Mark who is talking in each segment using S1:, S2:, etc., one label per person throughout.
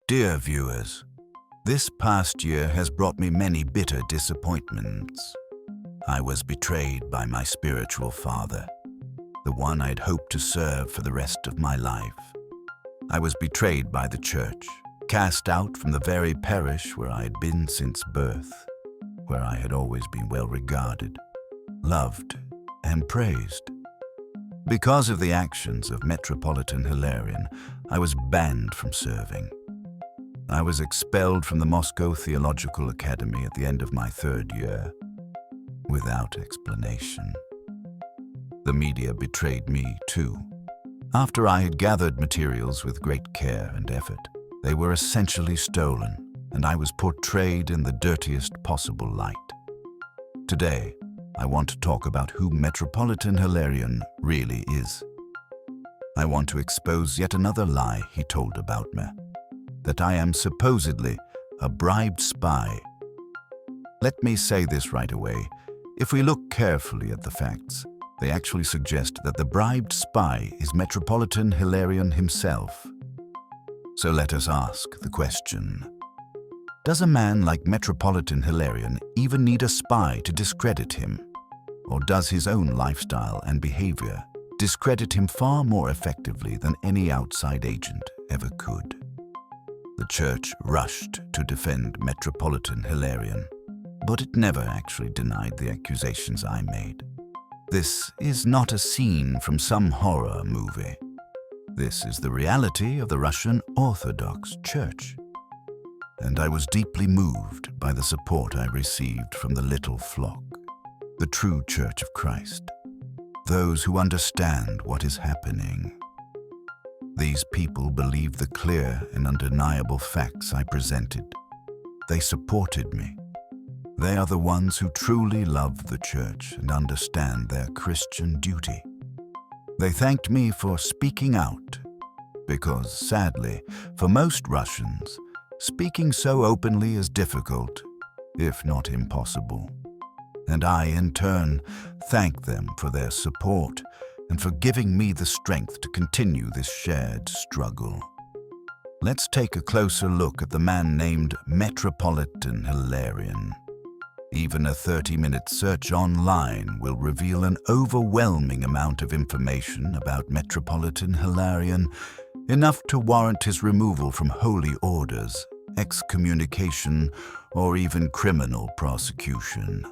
S1: Dear viewers, this past year has brought me many bitter disappointments. I was betrayed by my spiritual father, the one I'd hoped to serve for the rest of my life. I was betrayed by the church, cast out from the very parish where I had been since birth, where I had always been well regarded, loved, and praised. Because of the actions of Metropolitan Hilarion, I was banned from serving. I was expelled from the Moscow Theological Academy at the end of my third year, without explanation. The media betrayed me, too. After I had gathered materials with great care and effort, they were essentially stolen, and I was portrayed in the dirtiest possible light. Today, I want to talk about who Metropolitan Hilarion really is. I want to expose yet another lie he told about me, that I am supposedly a bribed spy. Let me say this right away. If we look carefully at the facts, they actually suggest that the bribed spy is Metropolitan Hilarion himself. So let us ask the question: does a man like Metropolitan Hilarion even need a spy to discredit him? Or does his own lifestyle and behavior discredit him far more effectively than any outside agent ever could? The church rushed to defend Metropolitan Hilarion, but it never actually denied the accusations I made. This is not a scene from some horror movie. This is the reality of the Russian Orthodox Church. And I was deeply moved by the support I received from the little flock, the true Church of Christ, those who understand what is happening. These people believed the clear and undeniable facts I presented. They supported me. They are the ones who truly love the church and understand their Christian duty. They thanked me for speaking out, because sadly, for most Russians, speaking so openly is difficult, if not impossible. And I, in turn, thank them for their support and for giving me the strength to continue this shared struggle. Let's take a closer look at the man named Metropolitan Hilarion. Even a 30-minute search online will reveal an overwhelming amount of information about Metropolitan Hilarion, enough to warrant his removal from holy orders, excommunication, or even criminal prosecution.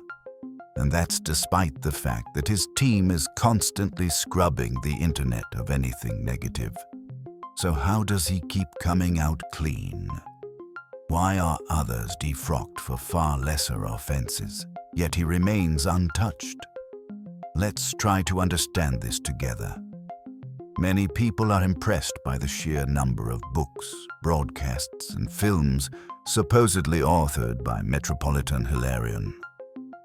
S1: And that's despite the fact that his team is constantly scrubbing the internet of anything negative. So how does he keep coming out clean? Why are others defrocked for far lesser offenses, yet he remains untouched? Let's try to understand this together. Many people are impressed by the sheer number of books, broadcasts, and films supposedly authored by Metropolitan Hilarion.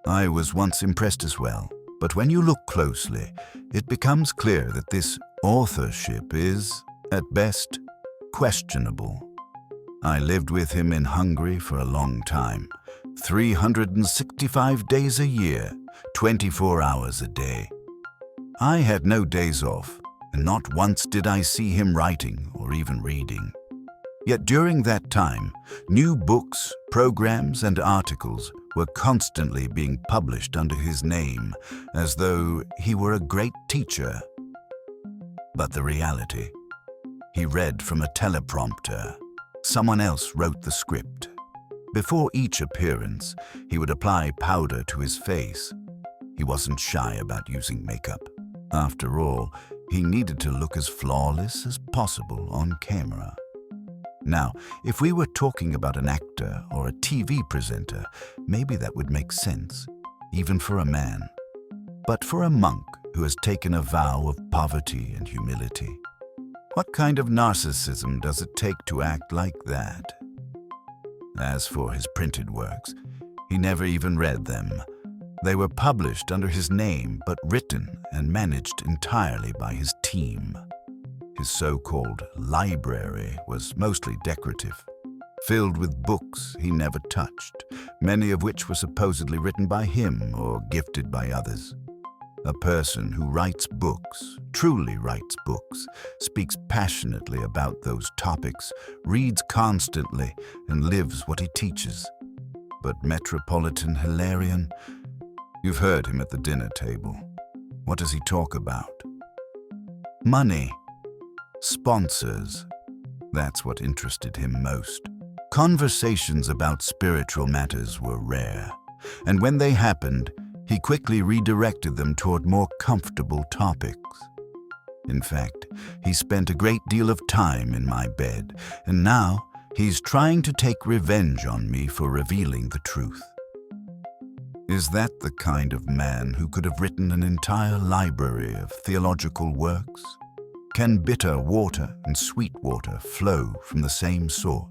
S1: I was once impressed as well, but when you look closely, it becomes clear that this authorship is, at best, questionable. I lived with him in Hungary for a long time, 365 days a year, 24 hours a day. I had no days off, and not once did I see him writing or even reading. Yet during that time, new books, programs, and articles were constantly being published under his name, as though he were a great teacher. But the reality: he read from a teleprompter. Someone else wrote the script. Before each appearance, he would apply powder to his face. He wasn't shy about using makeup. After all, he needed to look as flawless as possible on camera. Now, if we were talking about an actor or a TV presenter, maybe that would make sense, even for a man. But for a monk who has taken a vow of poverty and humility, what kind of narcissism does it take to act like that? As for his printed works, he never even read them. They were published under his name, but written and managed entirely by his team. His so-called library was mostly decorative, filled with books he never touched, many of which were supposedly written by him or gifted by others. A person who writes books, truly writes books, speaks passionately about those topics, reads constantly, and lives what he teaches. But Metropolitan Hilarion, you've heard him at the dinner table. What does he talk about? Money. Sponsors. That's what interested him most. Conversations about spiritual matters were rare, and when they happened, he quickly redirected them toward more comfortable topics. In fact, he spent a great deal of time in my bed, and now he's trying to take revenge on me for revealing the truth. Is that the kind of man who could have written an entire library of theological works? Can bitter water and sweet water flow from the same source?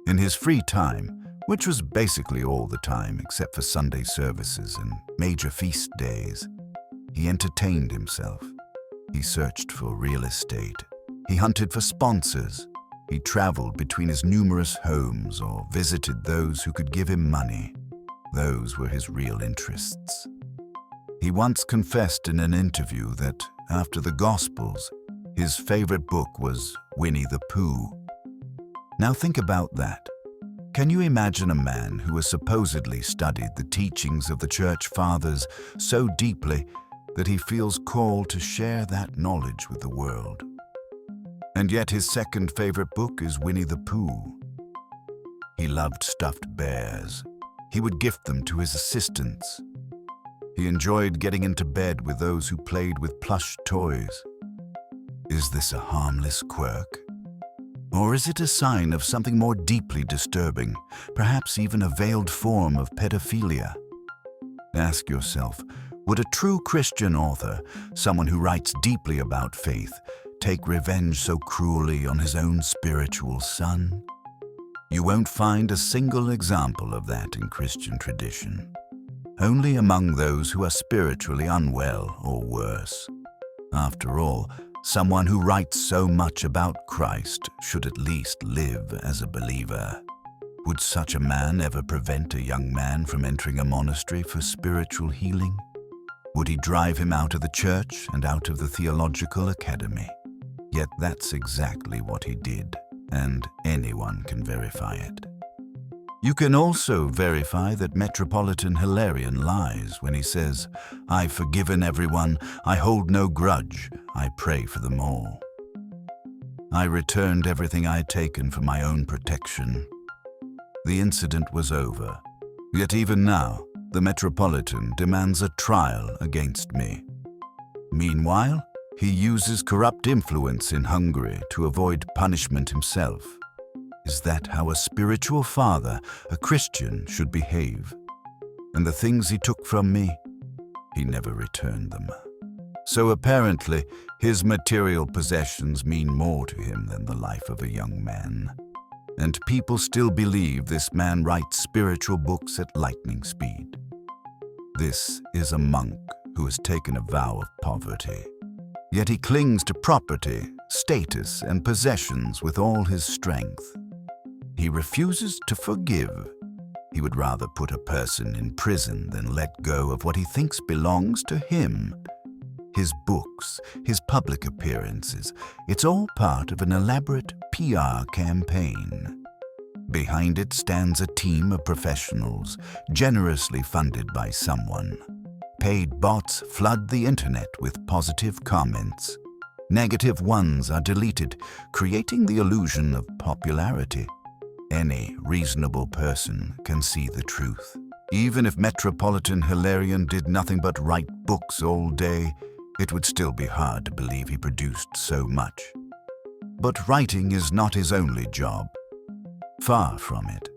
S1: In his free time, which was basically all the time except for Sunday services and major feast days, he entertained himself. He searched for real estate. He hunted for sponsors. He traveled between his numerous homes or visited those who could give him money. Those were his real interests. He once confessed in an interview that, after the Gospels, his favorite book was Winnie the Pooh. Now think about that. Can you imagine a man who has supposedly studied the teachings of the Church Fathers so deeply that he feels called to share that knowledge with the world? And yet his second favorite book is Winnie the Pooh. He loved stuffed bears. He would gift them to his assistants. He enjoyed getting into bed with those who played with plush toys. Is this a harmless quirk? Or is it a sign of something more deeply disturbing, perhaps even a veiled form of pedophilia? Ask yourself, would a true Christian author, someone who writes deeply about faith, take revenge so cruelly on his own spiritual son? You won't find a single example of that in Christian tradition. Only among those who are spiritually unwell or worse. After all, someone who writes so much about Christ should at least live as a believer. Would such a man ever prevent a young man from entering a monastery for spiritual healing? Would he drive him out of the church and out of the theological academy? Yet that's exactly what he did, and anyone can verify it. You can also verify that Metropolitan Hilarion lies when he says, "I've forgiven everyone, I hold no grudge, I pray for them all." I returned everything I had taken for my own protection. The incident was over, yet even now, the Metropolitan demands a trial against me. Meanwhile, he uses corrupt influence in Hungary to avoid punishment himself. Is that how a spiritual father, a Christian, should behave? And the things he took from me, he never returned them. So apparently, his material possessions mean more to him than the life of a young man. And people still believe this man writes spiritual books at lightning speed. This is a monk who has taken a vow of poverty. Yet he clings to property, status, and possessions with all his strength. He refuses to forgive. He would rather put a person in prison than let go of what he thinks belongs to him. His books, his public appearances, it's all part of an elaborate PR campaign. Behind it stands a team of professionals, generously funded by someone. Paid bots flood the internet with positive comments. Negative ones are deleted, creating the illusion of popularity. Any reasonable person can see the truth. Even if Metropolitan Hilarion did nothing but write books all day, it would still be hard to believe he produced so much. But writing is not his only job. Far from it.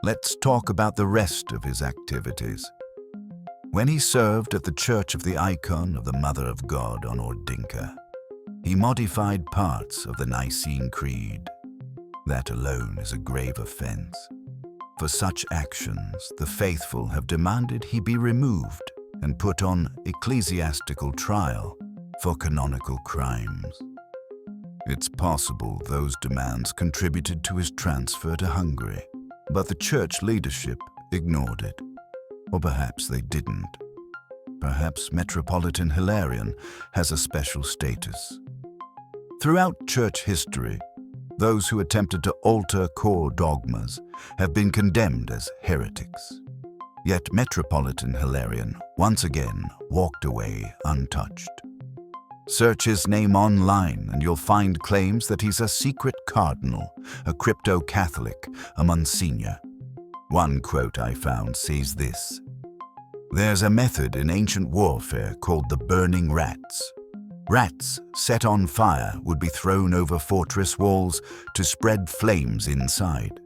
S1: Let's talk about the rest of his activities. When he served at the Church of the Icon of the Mother of God on Ordinka, he modified parts of the Nicene Creed. That alone is a grave offense. For such actions, the faithful have demanded he be removed and put on ecclesiastical trial for canonical crimes. It's possible those demands contributed to his transfer to Hungary, but the church leadership ignored it. Or perhaps they didn't. perhaps Metropolitan Hilarion, has a special status. Throughout church history, those who attempted to alter core dogmas have been condemned as heretics. Yet Metropolitan Hilarion once again walked away untouched. Search his name online and you'll find claims that he's a secret cardinal, a crypto-Catholic, a Monsignor. One quote I found says this: "There's a method in ancient warfare called the burning rats. Rats set on fire would be thrown over fortress walls to spread flames inside.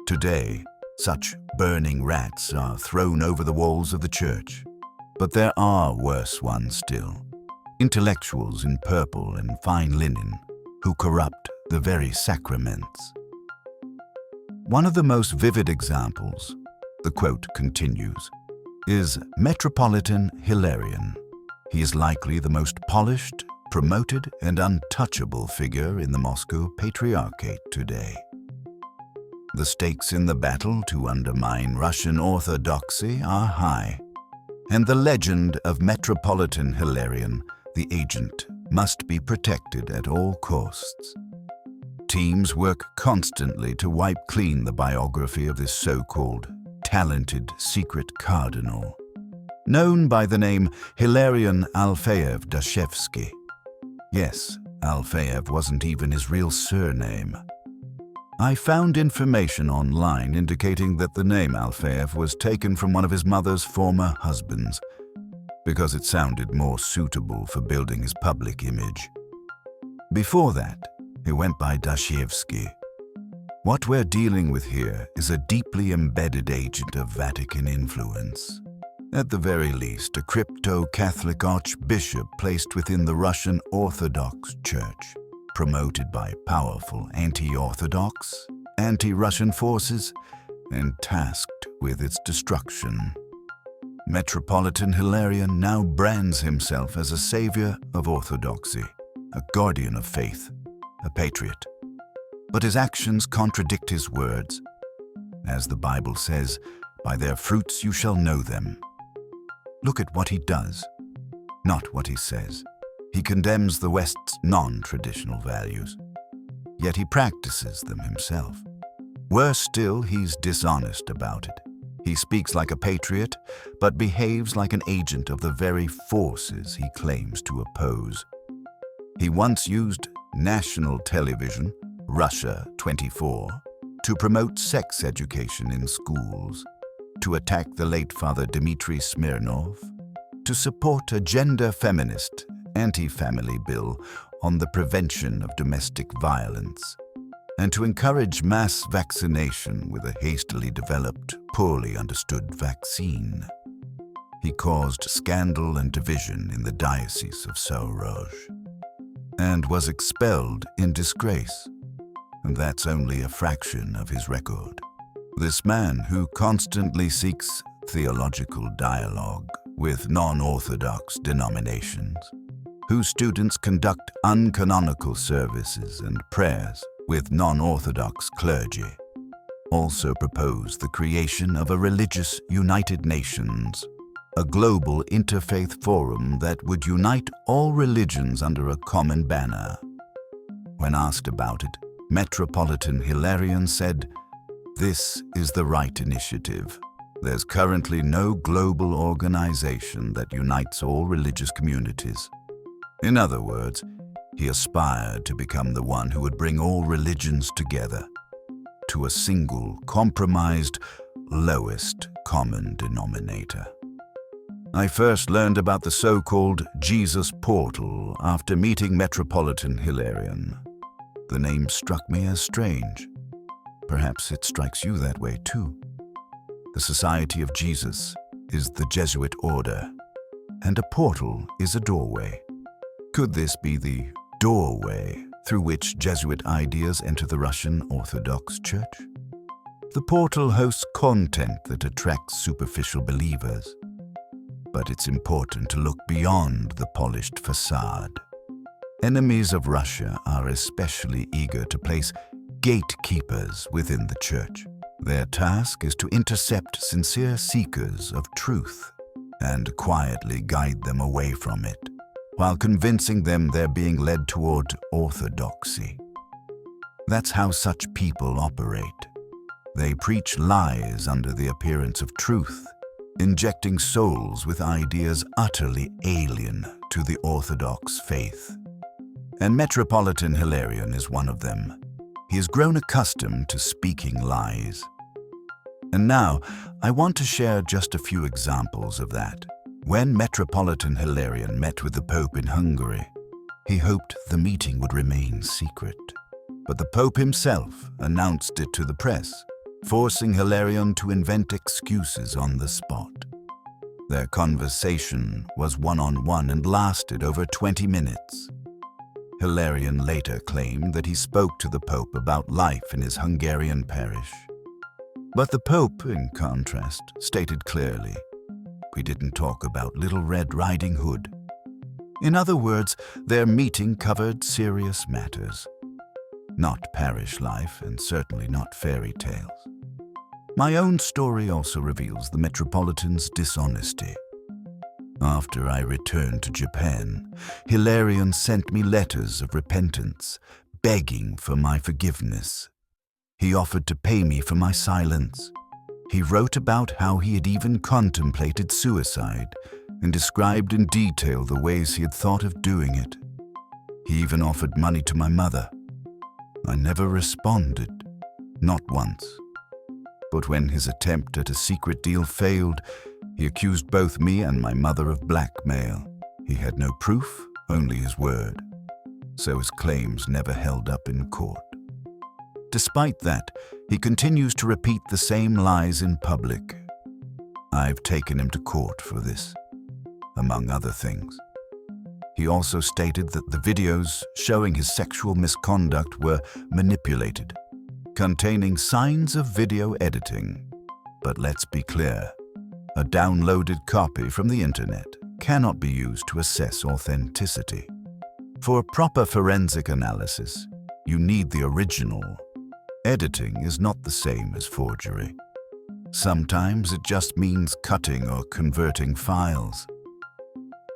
S1: Today, such burning rats are thrown over the walls of the church. But there are worse ones still. Intellectuals in purple and fine linen who corrupt the very sacraments." One of the most vivid examples, the quote continues, is Metropolitan Hilarion. He is likely the most polished, promoted, and untouchable figure in the Moscow Patriarchate today. The stakes in the battle to undermine Russian Orthodoxy are high, and the legend of Metropolitan Hilarion, the agent, must be protected at all costs. Teams work constantly to wipe clean the biography of this so-called talented secret cardinal, known by the name Hilarion Alfeyev Dashevsky. Yes, Alfeyev wasn't even his real surname. I found information online indicating that the name Alfeyev was taken from one of his mother's former husbands, because it sounded more suitable for building his public image. Before that, he went by Dashevsky. What we're dealing with here is a deeply embedded agent of Vatican influence. At the very least, a crypto-Catholic archbishop placed within the Russian Orthodox Church, promoted by powerful anti-Orthodox, anti-Russian forces, and tasked with its destruction. Metropolitan Hilarion now brands himself as a savior of orthodoxy, a guardian of faith, a patriot. But his actions contradict his words. As the Bible says, "By their fruits you shall know them." Look at what he does, not what he says. He condemns the West's non-traditional values, yet he practices them himself. Worse still, he's dishonest about it. He speaks like a patriot, but behaves like an agent of the very forces he claims to oppose. He once used national television, Russia 24, to promote sex education in schools, to attack the late Father Dmitry Smirnov, to support a gender-feminist, anti-family bill on the prevention of domestic violence, and to encourage mass vaccination with a hastily developed, poorly understood vaccine. He caused scandal and division in the Diocese of Saorozh, and was expelled in disgrace. And that's only a fraction of his record. This man, who constantly seeks theological dialogue with non-Orthodox denominations, whose students conduct uncanonical services and prayers with non-Orthodox clergy, also proposed the creation of a religious United Nations, a global interfaith forum that would unite all religions under a common banner. When asked about it, Metropolitan Hilarion said, "This is the right initiative. There's currently no global organization that unites all religious communities." In other words, he aspired to become the one who would bring all religions together to a single, compromised, lowest common denominator. I first learned about the so-called Jesus Portal after meeting Metropolitan Hilarion. The name struck me as strange. Perhaps it strikes you that way too. The Society of Jesus is the Jesuit order, and a portal is a doorway. Could this be the doorway through which Jesuit ideas enter the Russian Orthodox Church? The portal hosts content that attracts superficial believers, but it's important to look beyond the polished facade. Enemies of Russia are especially eager to place gatekeepers within the church. Their task is to intercept sincere seekers of truth and quietly guide them away from it, while convincing them they're being led toward orthodoxy. That's how such people operate. They preach lies under the appearance of truth, injecting souls with ideas utterly alien to the Orthodox faith. And Metropolitan Hilarion is one of them. He has grown accustomed to speaking lies. And now, I want to share just a few examples of that. When Metropolitan Hilarion met with the Pope in Hungary, he hoped the meeting would remain secret. But the Pope himself announced it to the press, forcing Hilarion to invent excuses on the spot. Their conversation was one-on-one and lasted over 20 minutes. Hilarion later claimed that he spoke to the Pope about life in his Hungarian parish. But the Pope, in contrast, stated clearly, "We didn't talk about Little Red Riding Hood." In other words, their meeting covered serious matters. Not parish life, and certainly not fairy tales. My own story also reveals the Metropolitan's dishonesty. After I returned to Japan, Hilarion sent me letters of repentance, begging for my forgiveness. He offered to pay me for my silence. He wrote about how he had even contemplated suicide and described in detail the ways he had thought of doing it. He even offered money to my mother. I never responded, not once. But when his attempt at a secret deal failed, he accused both me and my mother of blackmail. He had no proof, only his word. So his claims never held up in court. Despite that, he continues to repeat the same lies in public. I've taken him to court for this, among other things. He also stated that the videos showing his sexual misconduct were manipulated, containing signs of video editing. But let's be clear, a downloaded copy from the internet cannot be used to assess authenticity. For proper forensic analysis, you need the original. Editing is not the same as forgery. Sometimes it just means cutting or converting files.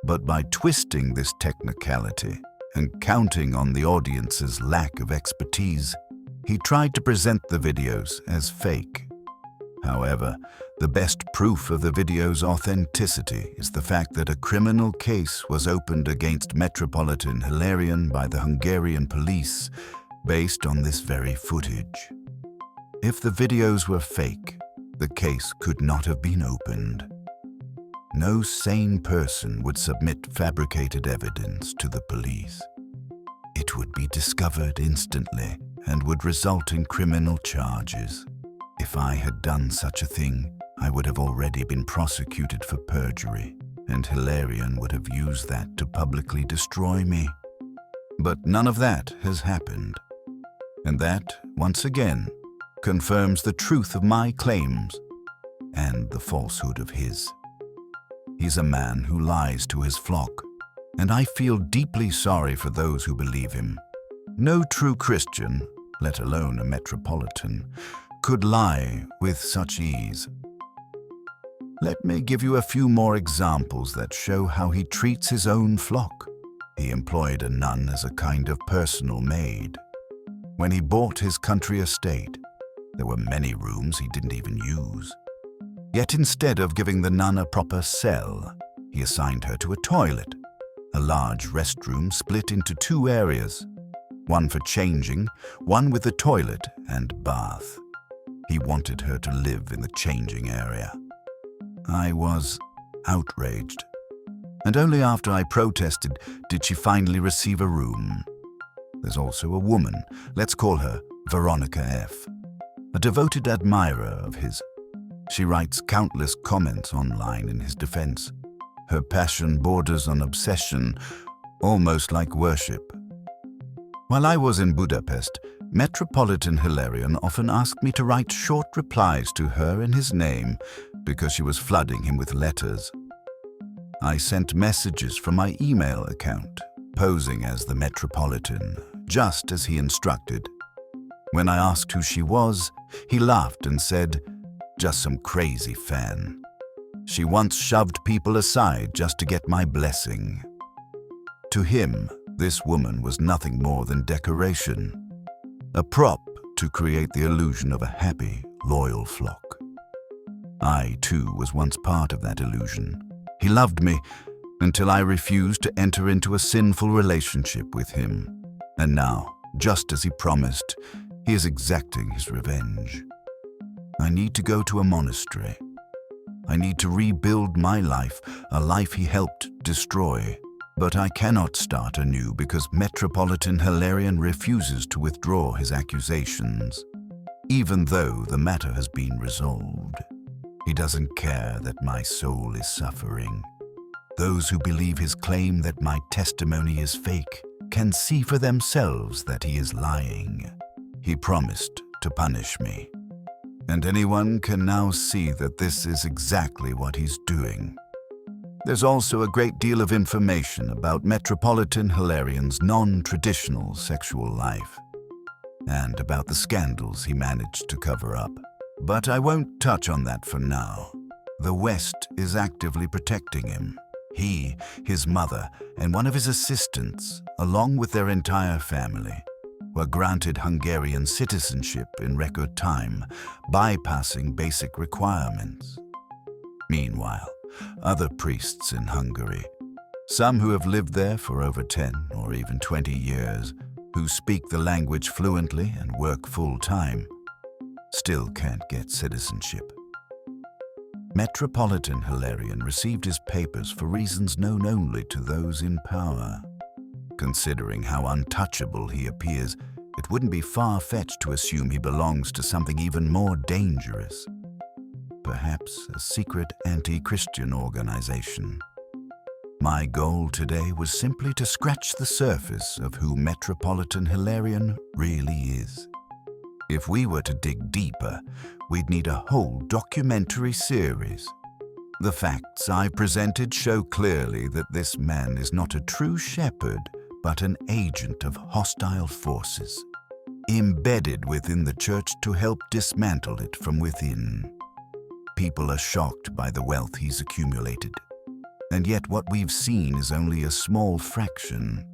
S1: But by twisting this technicality and counting on the audience's lack of expertise, he tried to present the videos as fake. However, the best proof of the video's authenticity is the fact that a criminal case was opened against Metropolitan Hilarion by the Hungarian police based on this very footage. If the videos were fake, the case could not have been opened. No sane person would submit fabricated evidence to the police. It would be discovered instantly and would result in criminal charges. If I had done such a thing, I would have already been prosecuted for perjury, and Hilarion would have used that to publicly destroy me. But none of that has happened. And that, once again, confirms the truth of my claims and the falsehood of his. He's a man who lies to his flock, and I feel deeply sorry for those who believe him. No true Christian, let alone a metropolitan, could lie with such ease. Let me give you a few more examples that show how he treats his own flock. He employed a nun as a kind of personal maid. When he bought his country estate, there were many rooms he didn't even use. Yet instead of giving the nun a proper cell, he assigned her to a toilet, a large restroom split into 2 areas, one for changing, one with the toilet and bath. He wanted her to live in the changing area. I was outraged, and only after I protested did she finally receive a room. There's also a woman, let's call her Veronica F., a devoted admirer of his. She writes countless comments online in his defense. Her passion borders on obsession, almost like worship. While I was in Budapest, Metropolitan Hilarion often asked me to write short replies to her in his name because she was flooding him with letters. I sent messages from my email account, posing as the Metropolitan, just as he instructed. When I asked who she was, he laughed and said, "Just some crazy fan." She once shoved people aside just to get my blessing. To him, this woman was nothing more than decoration, a prop to create the illusion of a happy, loyal flock. I, too, was once part of that illusion. He loved me until I refused to enter into a sinful relationship with him. And now, just as he promised, he is exacting his revenge. I need to go to a monastery. I need to rebuild my life, a life he helped destroy. But I cannot start anew because Metropolitan Hilarion refuses to withdraw his accusations, even though the matter has been resolved. He doesn't care that my soul is suffering. Those who believe his claim that my testimony is fake can see for themselves that he is lying. He promised to punish me. And anyone can now see that this is exactly what he's doing. There's also a great deal of information about Metropolitan Hilarion's non-traditional sexual life, and about the scandals he managed to cover up. But I won't touch on that for now. The West is actively protecting him. He, his mother, and one of his assistants, along with their entire family, were granted Hungarian citizenship in record time, bypassing basic requirements. Meanwhile, other priests in Hungary, some who have lived there for over 10 or even 20 years, who speak the language fluently and work full-time, still can't get citizenship. Metropolitan Hilarion received his papers for reasons known only to those in power. Considering how untouchable he appears, it wouldn't be far-fetched to assume he belongs to something even more dangerous. Perhaps a secret anti-Christian organization. My goal today was simply to scratch the surface of who Metropolitan Hilarion really is. If we were to dig deeper, we'd need a whole documentary series. The facts I presented show clearly that this man is not a true shepherd, but an agent of hostile forces, embedded within the church to help dismantle it from within. People are shocked by the wealth he's accumulated, and yet what we've seen is only a small fraction.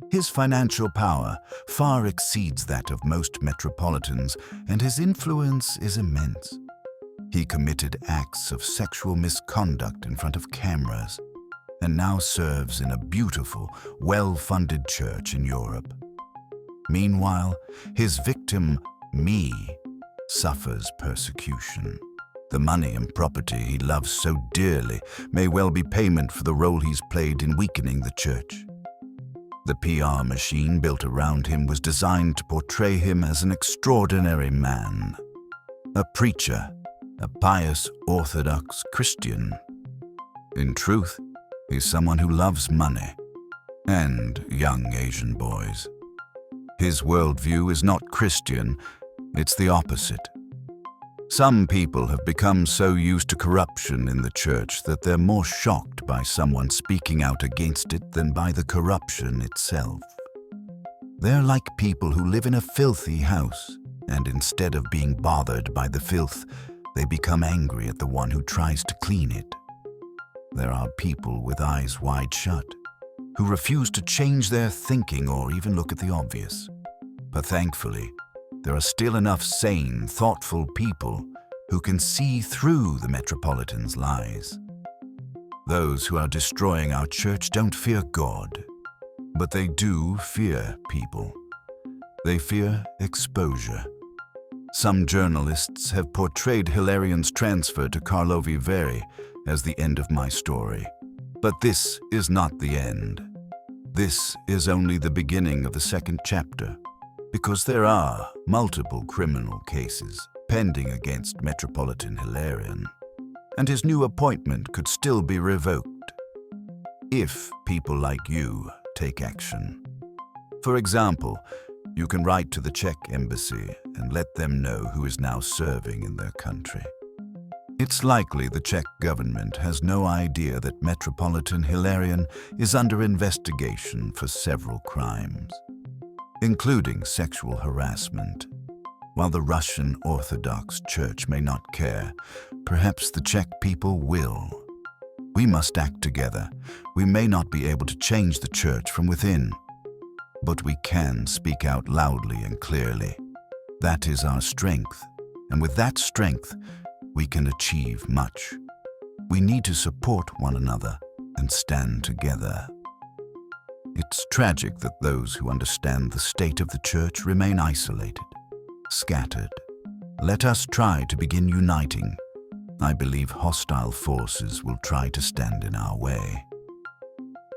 S1: His financial power far exceeds that of most metropolitans, and his influence is immense. He committed acts of sexual misconduct in front of cameras, and now serves in a beautiful, well-funded church in Europe. Meanwhile, his victim, me, suffers persecution. The money and property he loves so dearly may well be payment for the role he's played in weakening the church. The PR machine built around him was designed to portray him as an extraordinary man, a preacher, a pious Orthodox Christian. In truth, he's someone who loves money and young Asian boys. His worldview is not Christian, it's the opposite. Some people have become so used to corruption in the church that they're more shocked by someone speaking out against it than by the corruption itself. They're like people who live in a filthy house, and instead of being bothered by the filth, they become angry at the one who tries to clean it. There are people with eyes wide shut, who refuse to change their thinking or even look at the obvious. But thankfully, there are still enough sane, thoughtful people who can see through the Metropolitan's lies. Those who are destroying our church don't fear God, but they do fear people. They fear exposure. Some journalists have portrayed Hilarion's transfer to Karlovy Vary as the end of my story. But this is not the end. This is only the beginning of the second chapter, because there are multiple criminal cases pending against Metropolitan Hilarion, and his new appointment could still be revoked if people like you take action. For example, you can write to the Czech embassy and let them know who is now serving in their country. It's likely the Czech government has no idea that Metropolitan Hilarion is under investigation for several crimes, including sexual harassment. While the Russian Orthodox Church may not care, perhaps the Czech people will. We must act together. We may not be able to change the church from within, but we can speak out loudly and clearly. That is our strength, and with that strength, we can achieve much. We need to support one another and stand together. It's tragic that those who understand the state of the church remain isolated, scattered. Let us try to begin uniting. I believe hostile forces will try to stand in our way.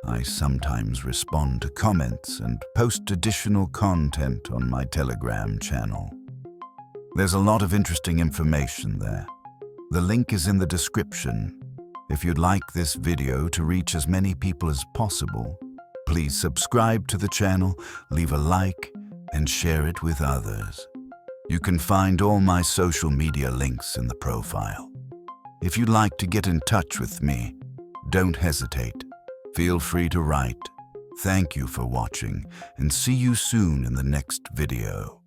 S1: I sometimes respond to comments and post additional content on my Telegram channel. There's a lot of interesting information there. The link is in the description. If you'd like this video to reach as many people as possible, please subscribe to the channel, leave a like, and share it with others. You can find all my social media links in the profile. If you'd like to get in touch with me, don't hesitate. Feel free to write. Thank you for watching, and see you soon in the next video.